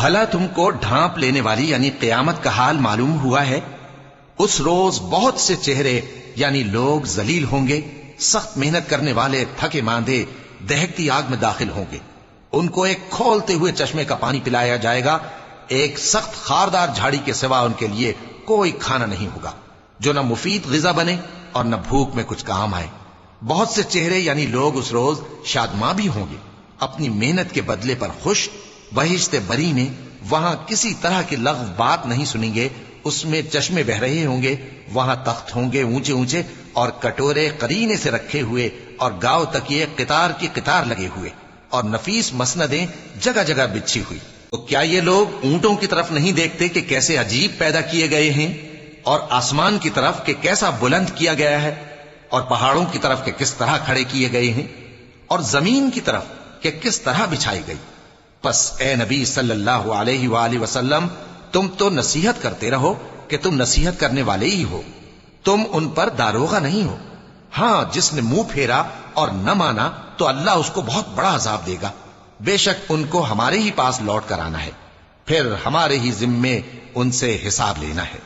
بھلا تم کو ڈھانپ لینے والی یعنی قیامت کا حال معلوم ہوا ہے؟ اس روز بہت سے چہرے یعنی لوگ ذلیل ہوں گے، سخت محنت کرنے والے تھکے ماندے دہکتی آگ میں داخل ہوں گے. ان کو ایک کھولتے ہوئے چشمے کا پانی پلایا جائے گا، ایک سخت خاردار جھاڑی کے سوا ان کے لیے کوئی کھانا نہیں ہوگا جو نہ مفید غذا بنے اور نہ بھوک میں کچھ کام آئے. بہت سے چہرے یعنی لوگ اس روز شادماں بھی ہوں گے، اپنی محنت کے بدلے پر خوش. بہشت بری میں وہاں کسی طرح کی لغو بات نہیں سنیں گے، اس میں چشمے بہ رہے ہوں گے، وہاں تخت ہوں گے اونچے اونچے اور کٹورے قرینے سے رکھے ہوئے اور گاؤ تکیے قطار کی قطار لگے ہوئے اور نفیس مسندیں جگہ جگہ بچھی ہوئی. تو کیا یہ لوگ اونٹوں کی طرف نہیں دیکھتے کہ کیسے عجیب پیدا کیے گئے ہیں، اور آسمان کی طرف کہ کیسا بلند کیا گیا ہے، اور پہاڑوں کی طرف کہ کس طرح کھڑے کیے گئے ہیں، اور زمین کی طرف کہ کس طرح بچھائی گئی؟ پس اے نبی صلی اللہ علیہ وآلہ وسلم، تم تو نصیحت کرتے رہو کہ تم نصیحت کرنے والے ہی ہو، تم ان پر داروغہ نہیں ہو. ہاں، جس نے منہ پھیرا اور نہ مانا تو اللہ اس کو بہت بڑا عذاب دے گا. بے شک ان کو ہمارے ہی پاس لوٹ کر آنا ہے، پھر ہمارے ہی ذمے ان سے حساب لینا ہے.